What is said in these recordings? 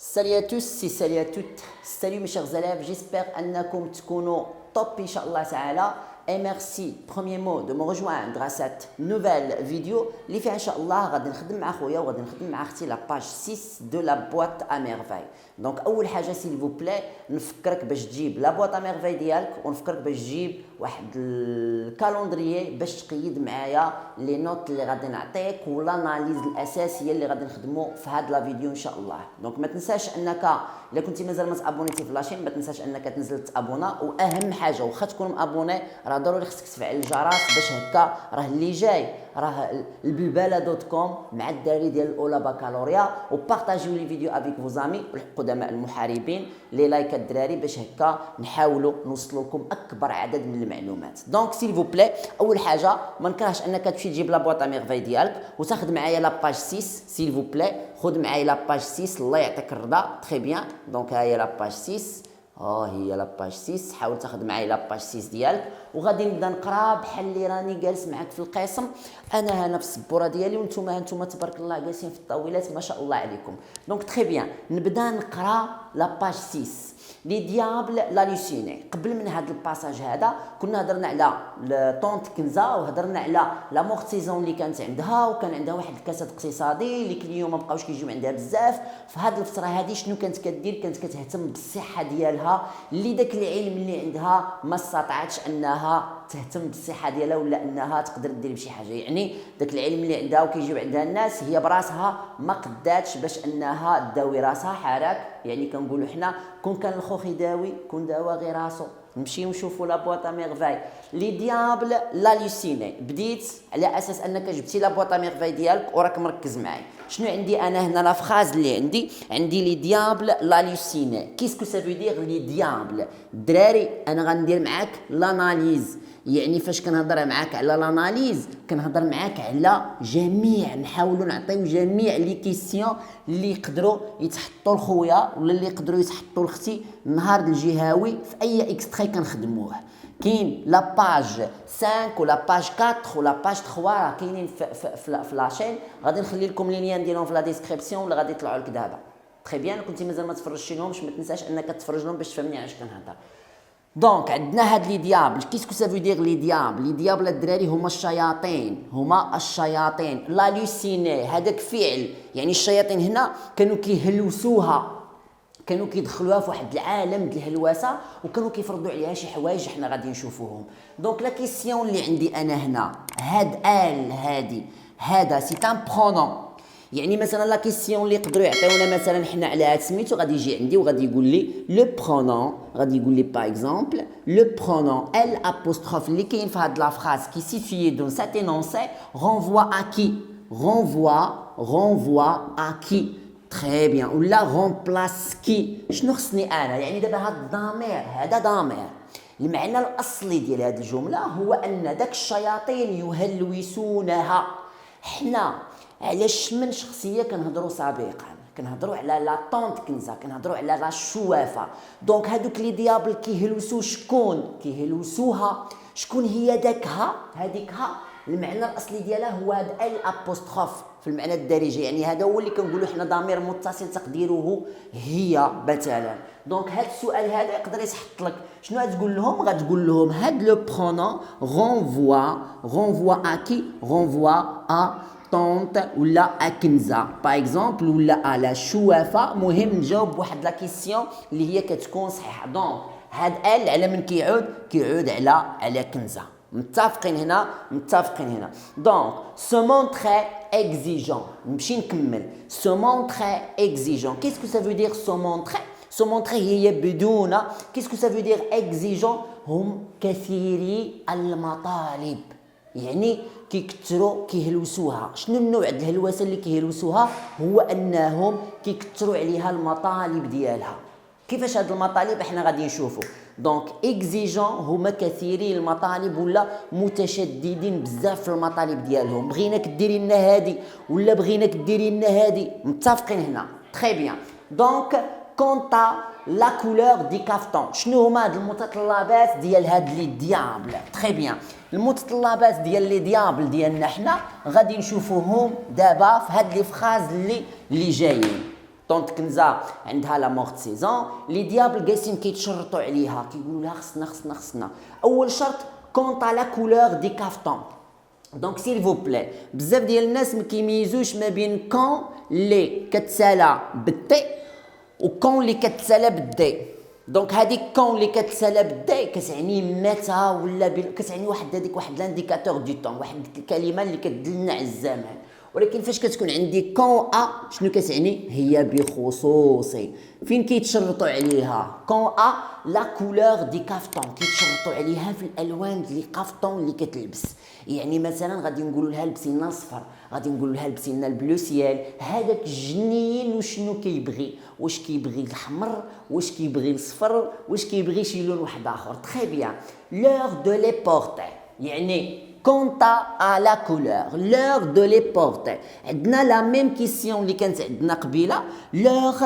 Salut à tous, c'est salut à toutes. Salut mes chers élèves, j'espère انكم تكونوا top ان شاء الله تعالى. Et merci, premier mot, de me rejoindre à cette nouvelle vidéo اللي فيها ان شاء الله غادي نخدم مع خويا وغادي نخدم مع اختي لا باج 6 دو لا بواط ا ميرفاي. دونك اول حاجه سيل فو بلاي نفكرك باش تجيب لا بواط ا ميرفاي ديالك ونفكرك باش تجيب واحد الكالندريي باش تقيد معايا لي نوت اللي غادي نعطيك والاناليز الاساسيه اللي غادي نخدموا في هاد لا فيديو ان شاء الله. دونك ما تنساش انك الا كنتي مازال ما تابونيتي في لاشين ما تنساش انك تنزل تابونا، واهم حاجه واخا تكون مابوني راه ضروري خصك تفعل الجرس باش هكا راه اللي جاي راه البلبله دوت كوم مع الدراري ديال الاولى بكالوريا، وبارطاجيو لي فيديو افيك فو زامي والقدماء المحاربين لي لايك الدراري باش هكا نحاولوا نوصلوا لكم اكبر عدد من المعلومات. دونك سيل فو بلاي اول حاجه ما نكرهش انك تمشي تجيب لا بواط ميرفاي ديالك وتاخذ معايا لا باج 6. سيل فو بلاي خذ معايا لا باج 6 الله يعطيك الرضا. تري بيان، دونك ها هي لا باج 6، هي لا باج 6. حاول تاخذ معايا لا باج 6 ديالك وغادي نبدا نقرا بحال اللي راني جالس معاك في القسم انا هنا في السبوره ديالي وانتم تبارك الله جالسين في الطاولات ما شاء الله عليكم. دونك تري بيان نبدا نقرا لا باج 6 لي ديابل لا لوسيني. قبل من هذا الباساج هذا كنا هضرنا على طونت كنزه وهضرنا على لا مورتيزون اللي كانت عندها، وكان عندها واحد الكساد اقتصادي اللي كليوم ما بقاوش كيجيو عندها بزاف. في هذه الفتره هذه شنو كانت كدير؟ كانت كتهتم بالصحه ديالها اللي داك العلم اللي عندها ما استطاعتش انها تهتم بالصحه ديالها ولا انها تقدر دير بشي حاجه. يعني داك العلم اللي عندها وكيجيو عندها الناس هي براسها ما قداتش باش انها تداوي راسها. حراك يعني كنقولوا حنا كون كان الخوخ يداوي كون داوا غير راسو. نمشيو نشوفوا لا بواط ميرفاي لي ديابل لا لوسيني. بديت على اساس انك جبتي لا بواط ميرفاي ديالك وراك مركز معايا. شنو عندي انا هنا لا فراز اللي عندي لي ديابل لا لوسيني. كيسكو سا فو دير لي ديابل؟ الدراري انا غندير معاك لاناليز. يعني فاش كنهضر معاك على لاناليز كنهضر معاك على جميع، نحاولوا نعطيو جميع لي كيسيون اللي يقدروا يتحطوا لخويا ولا اللي يقدروا يتحطوا لاختي نهار الجهوي في اي اكستري كنخدموه. كاين لا باج 5 ولا باج 4 ولا باج 3 راه كاينين في لاشين. غادي نخلي لكم لي ليان ديالهم في لا ديسكريبسيون ولا غادي يطلعوا لك دابا. تري بيان كنتي مازال ما تفرجتي لهمش ما تنساش انك تفرج لهم باش تفهمني علاش كنهضر. دونك عندنا هاد لي ديابل. كيسكو سافو دير لي ديابل؟ لي ديابل الدراري هما الشياطين، هما الشياطين. لا لوسيني هذاك فعل، يعني الشياطين هنا كانوا كيهلوسوها، كانوا كيدخلوها في واحد العالم ديال الهلوسه وكانوا كيفرضوا عليها شي حوايج حنا غادي نشوفوهم. دونك لا كيسيون اللي عندي انا هنا هادي هذا سي ان برونون. يعني مثلا لا كيسيون اللي يقدروا يعطيونا مثلا حنا على هاد سميتو غادي يجي عندي وغادي يقول لي لو برونون. غادي يقول لي باغ اكزومبل لو برونون ال ابوستروف اللي كاين في هاد لا فراز كي سيفيي دون سات انونسي رونفوا ا كي، رونفوا ا كي. تري بيان. ولا رومبلاس كي. شنو خصني انا؟ يعني دابا هاد الضمير هذا ضمير. المعنى الاصلي ديال هاد الجمله هو ان داك الشياطين يهلوسونها. حنا علاش من شخصيه كنهضروا سابقا كنهضروا على لا طونت كنزه، كنهضروا على لا شوافه. دونك هادوك لي ديابل كيهلوسو شكون؟ كيهلوسوها. شكون هي داكها؟ هذيكها المعنى الاصلي ديالها هو هاد ال ابوستروف في المعنى الدارجي. يعني هذا هو اللي كنقولوا حنا ضمير متصل تقديره هي مثلا. دونك هاد السؤال هذا يقدر يتحط لك شنو غتقول لهم؟ غتقول لهم هاد لو برونون رونفوا ا كي؟ رونفوا ا طونت ولا اكنزه باغ اكزومبل ولا على شوافه. مهم نجاوب بواحد لا كيسيون اللي هي كتكون صحيحه. دونك هاد ال على من كيعود على كنزه. متفقين هنا؟ دونك سو مونتري اكزيجون. نمشي نكمل. سو مونتري اكزيجون. كيسكو سا فو دير سو مونتري؟ سو مونتري هي بدون. كيسكو سا فو دير اكزيجون؟ هم كثيري المطالب، يعني كيكثروا كيهلوسوها. شنو النوع ديال الهلوسه اللي كيهلوسوها؟ هو انهم كيكثروا عليها المطالب ديالها. كيفاش هاد المطالب احنا غادي نشوفوا. دونك اكزيجون هما كثيري المطالب ولا متشددين بزاف في المطالب ديالهم. بغيناك ديري لنا هادي ولا بغيناك ديري لنا هادي. متفقين هنا؟ تري بيان. دونك كونتا لا كولور دي كافتون. شنو هما هاد المتطلبات ديال هاد لي ديابل؟ تري بيان. المتطلبات ديال لي ديابل ديالنا حنا غادي نشوفوهم دابا في هاد لي فراز اللي جايين. طونت كنزه عندها لا مورت سيزون، لي ديابل جالسين كيتشرطوا عليها كيقولوا لها خصنا اول شرط كونطا لا كولور دي كافتون. دونك سيل فو بلاي بزاف ديال الناس ما كيميزوش ما بين كون لي كتسالى بالتي وكون اللي كتسالى بالدي. دونك هذيك كون اللي كتسالى بالدي كتعني متى ولا كتعني واحد لانديكاتور دو طون، واحد الكلمه اللي كتدلنا على الزمان. ولكن فاش كتكون عندي كون شنو كتعني؟ هي بخصوصي. فين كيتشرطوا عليها؟ كون لا كولور دي كافتون، كيتشرطوا عليها في الالوان ديال كافتون اللي كتلبس. يعني مثلا غادي نقولوا لها لبسي لنا الصفر، غادي نقولوا لها لبسي لنا البلو سيال. هذاك الجنين وشنو كيبغي؟ واش كيبغي الاحمر، واش كيبغي الصفر، واش كيبغي شي لون واحد اخر؟ تري بيان. لور دو لي بورتي يعني كونتا à la couleur, l'heure de les porter. عندنا la même question اللي كانت عندنا قبيله، l'heure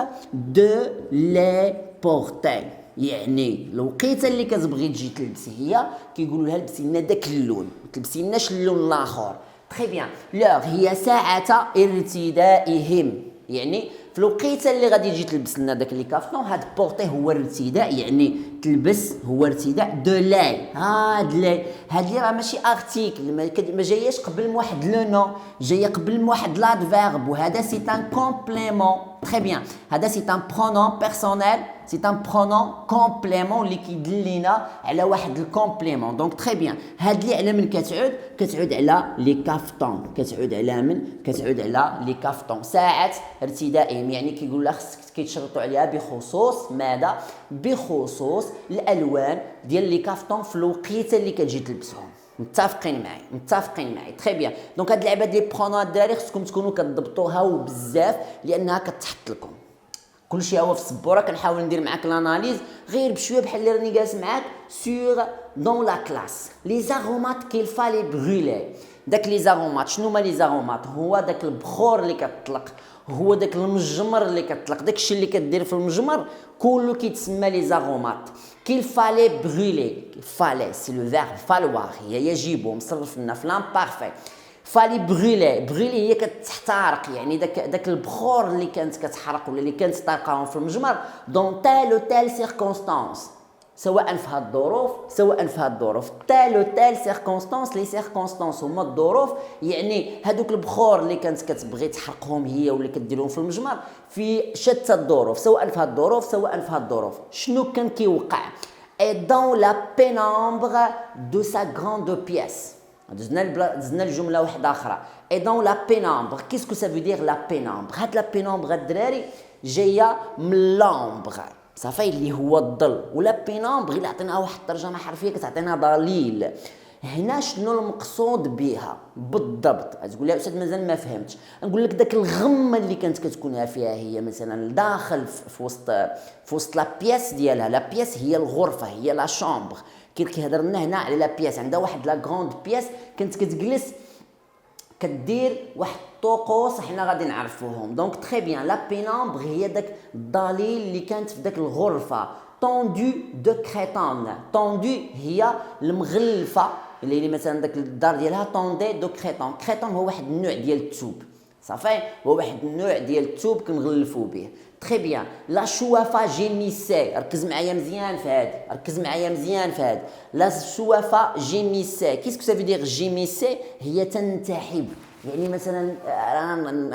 de les porter يعني الوقيته اللي كتبغي تجي تلبسي هي كيقولوا لها لبسي لنا داك اللون، ما تلبسي لناش اللون الاخر. تري بيان. l'heure هي ساعه ارتدائهم يعني في الوقيته اللي غادي تجي تلبس لنا داك لي كافتون. هاد بورتي هو الارتداء يعني تلبس، هو ارتداء دو لاي. هاد لاي راه ماشي ارتيكل، ما جاياش قبل من واحد لو نو، جايه قبل من واحد لادفيرب، وهذا سي ان كومبليمون. تري بيان. هذا سي ان برونون بيرسونيل، سي ان برونون كومبليمون اللي كيدلينا على واحد الكومبليمون. دونك تري بيان. هاد اللي على من كتعود على لي كافتون، كتعود على لي كافتون. ساعه ارتدائهم يعني كيقول لها خصك كيتشرطوا عليها بخصوص ماذا؟ بخصوص الالوان ديال لي كافتون في الوقيته اللي كتجي تلبسهم. متفقين معي تري بيان. دونك هاد اللعبه ديال برونون الدراري خصكم تكونوا كتضبطوها وبزاف لانها كتحط لكم كلشي هو في السبوره. كنحاول ندير معاك لاناليز غير بشويه بحال اللي راني جالس معاك سور دون لا كلاس. لي زارومات كيل فالي بغولي. داك لي زارومات شنو هما لي زارومات؟ هو داك البخور اللي كتطلق، هو داك المجمر اللي كتطلق، داكشي اللي كدير في المجمر كله كيتسمى لي زارومات. كيل فالي بغولي. فالي سي لو فيرب فالوار، هي يجب مصرف لنا في لامبارفي. فالي بغولي هي كتحترق يعني داك البخور اللي كانت كتحرق ولا اللي كانت طايقاهم في المجمر دون تال سيركونستانس، سواء في هاد الظروف تال سيركونستانس. لي سيركونستانس هما الظروف يعني هادوك البخور اللي كانت كتبغي تحرقهم هي ولا كديرهم في المجمر في شتى الظروف، سواء في هاد الظروف. شنو كان كيوقع؟ et dans la pénombre de sa grande pièce. دزنا الجمله واحده اخرى. et dans la pénombre. qu'est-ce que ça veut dire la pénombre؟ هاد la pénombre الدراري جايه من لامبغ صافي اللي هو الظل، ولا بينومبر الا عطيناها واحد الترجمه حرفيه كتعطينا ضليل. هنا شنو المقصود بها بالضبط؟ تقول لي استاذ مازال ما فهمتش. نقول لك داك الغمه اللي كانت كتكون فيها هي مثلا داخل في وسط لا بياس ديالها. لا بياس هي الغرفه، هي لا شامبر. كيهضر لنا هنا على لا بياس، عندها واحد لا غروند بياس كانت كتجلس كدير واحد الطقوس حنا غادي نعرفوهم. دونك تري بيان. لا بينومبر هي داك الضليل اللي كانت في داك الغرفه. طوندو دو كريتون. طوندو هي المغلفه اللي مثلا داك الدار ديالها طوندي دو كريتون. كريتون هو واحد النوع ديال الثوب صافي، هو واحد النوع ديال الثوب كنغلفوا به. تري بيان. لا شوافه جيميسي. ركز معايا مزيان في هاد. لا شوافه جيميسي. كيسكو سافو دير جيميسي؟ هي تنتحب. يعني مثلا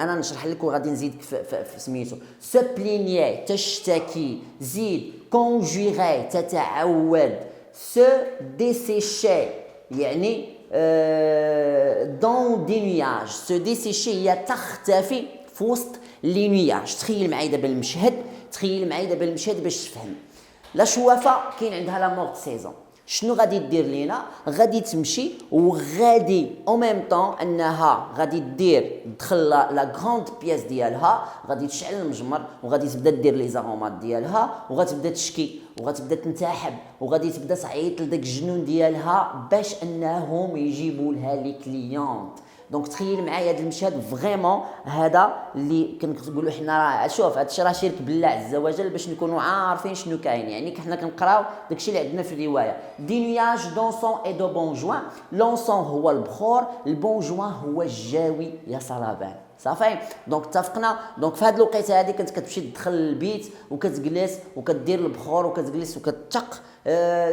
انا نشرح لك وغادي نزيدك في سميتو. سو بلينيي تشتكي. زيد كونجيغي تتعود. سو ديسيشي يعني دون دي نياج. سو ديسيشي هي تختفي في وسط لي نياج. تخيل معايا دابا المشهد باش تفهم. لا شوافه كاين عندها لا مورت سيزون. شنو غادي دير لينا؟ غادي تمشي وغادي او ميم طون انها غادي تدخل لا غروند بياس ديالها، غادي تشعل المجمر وغادي تبدا دير لي زارومات ديالها وغتبدا تشكي وغتبدا تنتحب وغادي تبدا تعيط لداك الجنون ديالها باش انهم يجيبوا لها لي كليونط. دونك تخيل معايا هذا المشهد فريمون. هذا اللي كنقولوا حنا شوف هذا الشيء راه شرك بالله عز وجل باش نكونوا عارفين شنو كاين. يعني حنا كنقراو داكشي اللي عندنا في الروايه. دي نياج دونسون اي دو بون جوان. لونسون هو البخور، البون جوان هو الجاوي يا صلابان صافي. دونك اتفقنا. دونك في هذه الوقيته هذه كنت كتمشي تدخل للبيت وكتجلس وكدير البخور وكتجلس وكتشق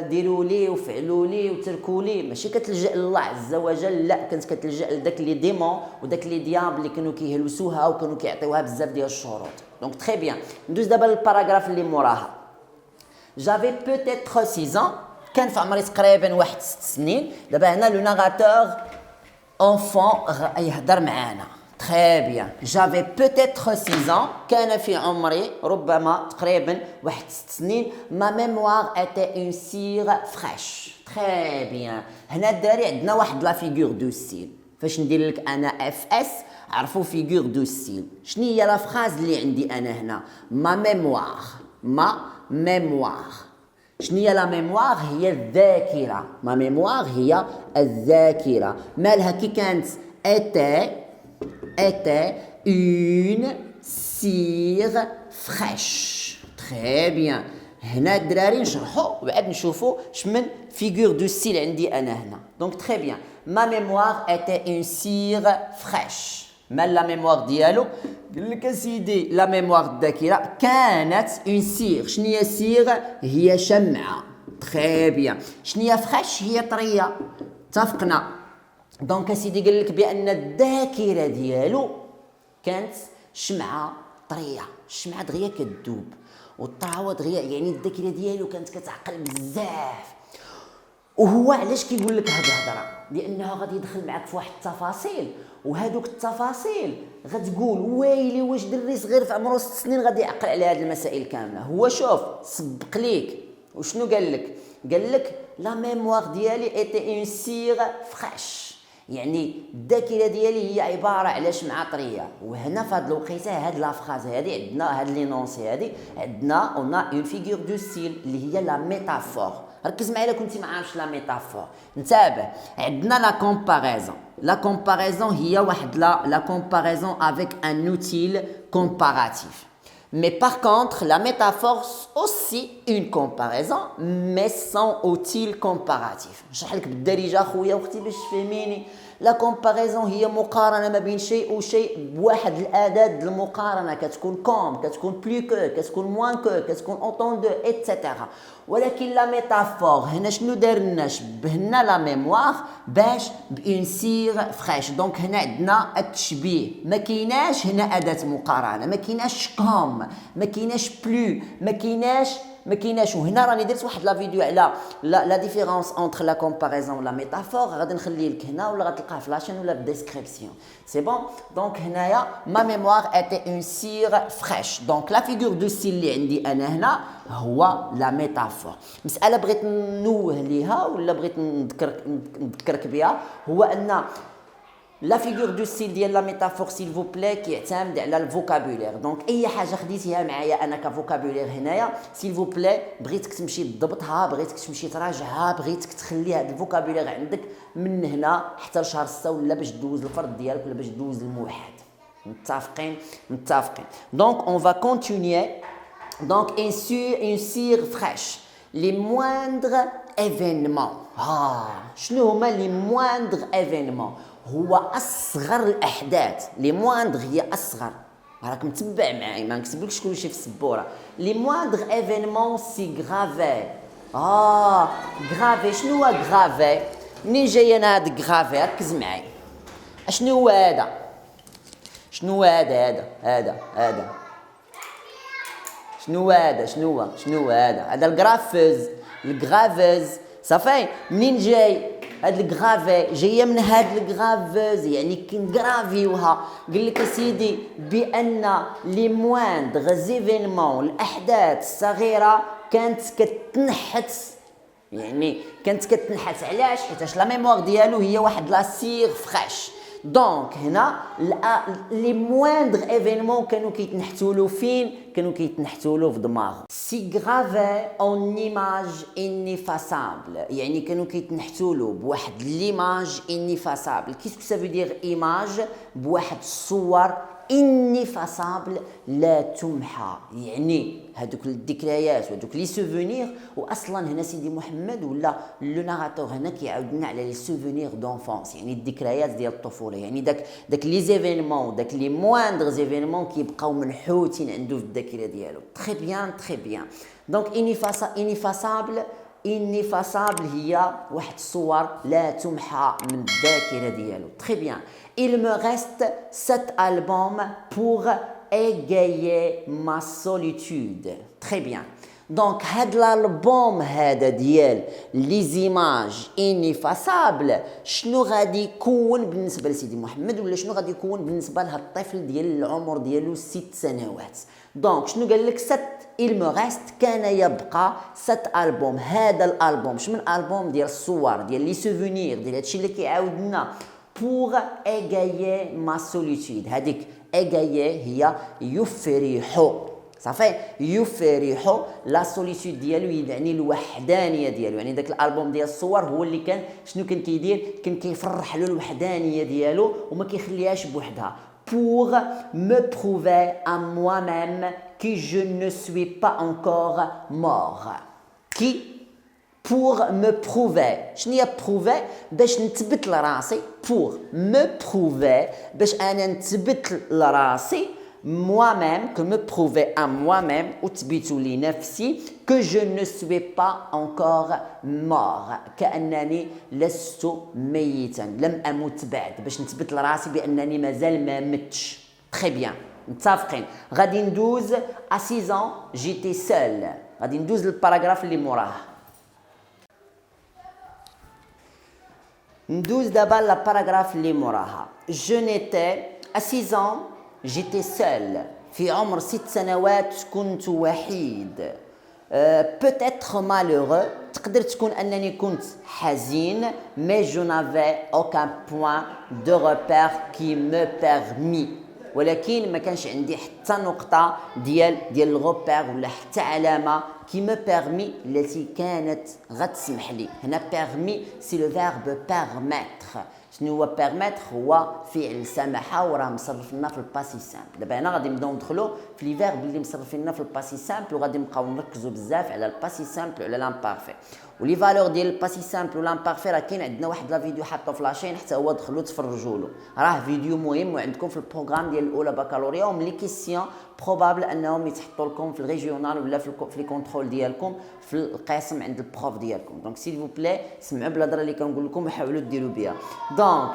ديروا لي وفعلوا لي وتركوا لي، ماشي كتلجا لله عز وجل، لا كنت كتلجا لذاك لي ديمون وداك لي ديابل اللي كانوا كيهلوسوها وكانوا كيعطيوها بزاف ديال الشروط. دونك تري بيان. ندوز دابا للباراغراف اللي موراها. جافي بوتيتر 6 ans، كان في عمري تقريبا واحد 6 سنين. دابا هنا لو ناراتور enfant يهضر معانا. Très bien. J'avais peut-être 6 ans. كان في عمري ربما تقريبا واحد 6 سنين. Ma mémoire était une cire fraîche. Très bien. هنا الدراري عندنا واحد لا فيغور دو ستيل. فاش ندير لك انا اف اس عرفوا فيغور دو ستيل. شنو هي لا فراز اللي عندي انا هنا؟ ما ميموار. ما ميموار. شنو هي لا ميموار؟ هي الذاكره. ما ميموار هي الذاكره. مالها كي كانت était une cire fraîche. Très bien. هنا الدراري نشرحوا وبعد نشوفوا شمن فيغور دو ستيل عندي انا هنا. دونك تري بيان. ما ميموار était une cire fraîche. مال لا ميموار ديالو؟ قال لك اسيدي لا ميموار الذاكره كانت اون سير. شنو هي سير؟ هي شمعه. تري بيان. شنو هي فريش؟ هي طريه. اتفقنا. دونك اسيدي قال لك بان الذاكره ديالو كانت شمعه طريه. الشمعه دغيا كتذوب والطراوه دغيا، يعني الذاكره ديالو كانت كتعقل بزاف. وهو علاش كيقول لك هاد الهضره؟ لانه غادي يدخل معك في واحد التفاصيل، وهادوك التفاصيل غتقول ويلي واش دري صغير في عمره 6 سنين غادي يعقل على هاد المسائل كامله. هو شوف سبق ليك وشنو قال لك؟ قال لك لا ميموار ديالي ايتي اون سير فريش، يعني الذاكره ديالي هي عباره على شمعه طريه. وهنا في هذه الوقيته هاد لا فراز هذه عندنا، هاد لينونسي هذه عندنا اون اون فيغور دو ستيل اللي هي لا ميتافور. ركز معايا الا كنتي ما عارفش لا ميتافور. نتابع. عندنا لا كومباريزون. لا كومباريزون هي واحد لا كومباريزون افيك ان اوتيل كومباراتيف. Mais par contre, la métaphore aussi une comparaison, mais sans outil comparatif. نشرح لك بالدارجه خويا واختي باش تفهميني. لا كومباريزون هي مقارنه ما بين شيء وشيء بواحد الاداه المقارنه، كتكون كوم، كتكون بلو كو، كتكون موان كو، كتكون اوتون دو ايتترا. ولكن لا ميتافور هنا شنو دار لنا؟ شبه لنا لا ميموار باش بون سير فريش. دونك هنا عندنا التشبيه، ما كايناش هنا اداه مقارنه، ما كايناش كوم، ما كايناش بلو، ما كايناش. وهنا راني درت واحد لا فيديو على لا ديفيرونس اونتر لا كومباريزون ولا ميتافور، غادي نخلي لك هنا ولا غتلقاه في لاشين ولا في الديسكريبسيون. سي بون. دونك هنايا ما ميموار ايتي اون سير فريش. دونك لا فيغور دو ستيل اللي عندي انا هنا هو لا ميتافور. مساله بغيت نوه ليها ولا بغيت نذكرك بها، هو ان لا فيغور دو ستيل ديال لا ميتافور سيل فو بلاي كيعتمد على الفوكابولير. دونك اي حاجه خديتيها معايا انا كفوكابولير هنايا سيل فو بلاي بغيتك تمشي تضبطها، بغيتك تمشي تراجعها، بغيتك تخلي هذا الفوكابولير عندك من هنا حتى لشهر 6 ولا باش دوز الفرد ديالك ولا باش دوز الموحد. متفقين. دونك اون فا كونتينيي. دونك ان سير فريش. لي موندغ ايفينمون. شنو هما لي موندغ ايفينمون؟ هو اصغر الاحداث. لي موندغ هي اصغر، راك متبع معايا ما نكتبلكش كلشي في السبوره. لي موندغ ايفينمون سي غرافي. غرافي. شنو هو غرافي؟ منين جاي انا هاد غرافي؟ ركز معايا. شنو هو هذا؟ شنو هو هذا؟ شنو هو هذا؟ هذا الغرافيز. صافي. منين جاي هاد الغرافي؟ جايه من هاد الغرافيز، يعني كنغرافيوها. قال لك سيدي بان لي موندغ زيفينمون، الاحداث الصغيره كانت كتنحت، يعني كانت كتنحت. علاش؟ حيتاش لا ميموار ديالو هي واحد لا سير فريش. دونك هنا لي موندغ ايفينمون كانوا كيتنحتوا له فين؟ كانوا كيتنحتوا له في دماغه. سي غرافي اون ايماج انيفاسابل، يعني كانوا كيتنحتوا له بواحد ليماج انيفاسابل. كيسكو سافو دير ايماج؟ بواحد الصور انيفاسابل لا تمحى، يعني هذوك الذكريات وهذوك لي سوفونير. واصلا هنا سيدي محمد ولا لو ناراتور هنا كيعاود لنا على لي سوفونير دونفونس، يعني الذكريات ديال الطفوله، يعني داك لي زيفينمون، داك لي موندغ زيفينمون كيبقاو منحوتين عنده في الذاكره ديالو. تري بيان تري بيان. دونك انيفاسابل هي واحد الصور لا تمحى من الذاكره ديالو. تري بيان. Il me reste 7 albums pour égayer ma solitude. Très bien. Donc هاد الالبوم هذا ديال لي زيماج انيفاسابل شنو غادي يكون بالنسبه لسيدي محمد، ولا شنو غادي يكون بالنسبه لهاد الطفل ديال العمر ديالو 6 سنوات؟ دونك شنو قال لك؟ 7 il me reste كان يبقى 7 البوم. هذا الالبوم شمن البوم ديال الصور ديال لي سوفونير ديال هادشي اللي كيعاود لنا pour égayer ma solitude. هذيك égayer هي يفرح، صافي يفرح لا سوليتود ديالو، يعني الوحدانيه ديالو. يعني داك الالبوم ديال الصور هو اللي كان شنو كان كيدير؟ كان كيفرح له الوحدانيه ديالو وما كيخليهاش بوحدها. pour me prouver à moi-même que je ne suis pas encore mort. qui pour me prouver. شنو هي prouver؟ باش نثبت لراسي. pour me prouver باش انا نثبت لراسي moi-même, que me prouver à moi-même وتثبيت لنفسي que je ne suis pas encore mort، كأنني لست ميتا، لم أمت بعد، باش نثبت لراسي بأنني مازال ما متش. très bien. متفقين. غادي ندوز à 6 ans j'étais seul. غادي ندوز للباراغراف اللي موراه. ندوز دابا للباراغراف اللي موراها. je n'étais à 6 ans j'étais seul. في عمر 6 سنوات كنت وحيد. peut-être malheureux، تقدر تكون أنني كنت حزين. mais je n'avais aucun point de repère qui me permit، ولكن ما كانش عندي حتى نقطة ديال الغوبير ولا حتى علامة qui me permit التي كانت غتسمح لي. هنا permis سي لو فيرب permettre. شنو هو permettre؟ هو فعل سمح وراه مصرف لنا في الباسي سامبل. دابا هنا غادي نبداو ندخلوا في لي فيرب اللي مصرفين لنا في الباسي سامبل، وغادي نبقاو نركزوا بزاف على الباسي سامبل وعلى لامبارفي. ولي فالور ديال الباسي سامبل ولامبارفي راه كاين عندنا واحد لا فيديو حاطو في لاشين حتى هو دخلوا تفرجوا له، راه فيديو مهم وعندكم في البروغرام ديال الاولى بكالوريا. ومن لي كيسيون بروبابل انهم يتحطوا لكم في الريجيونال ولا في لي كونترول ديالكم في القسم عند البروف ديالكم. دونك سيل فو بلاي سمعوا بالهضره اللي كنقول لكم وحاولوا ديروا بها. دونك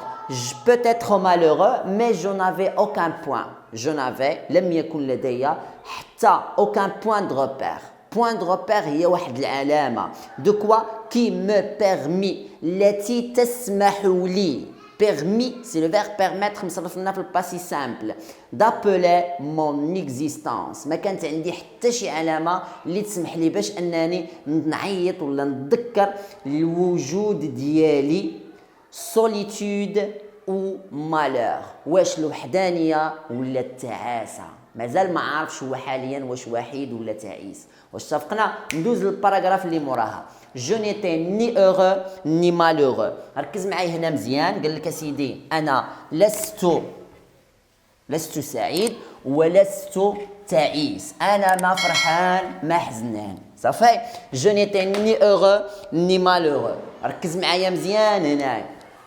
peut-être malheureux mais je n'avais aucun point. je n'avais لم يكن لدي حتى aucun point de repère. point de repère هي واحد العلامه. دو كوا؟ qui me permit التي تسمح لي. permis c'est le verbe permettre مصرف لنا في الباسي سامبل. d'appeler mon existence، ما كانت عندي حتى شي علامه اللي تسمح لي باش انني نعيط ولا نتذكر الوجود ديالي. solitude ou malheur، واش الوحدانيه ولا التعاسه؟ مازال ما عارفش هو حاليا واش وحيد ولا تعيس. واش اتفقنا؟ ندوز للباراغراف اللي موراها. je n'étais ni heureux ni malheureux. ركز معايا هنا مزيان. قال لك سيدي انا لست سعيد ولست تعيس، انا ما فرحان ما حزنان. صافي. je n'étais ni heureux ni malheureux. ركز معايا مزيان هنا.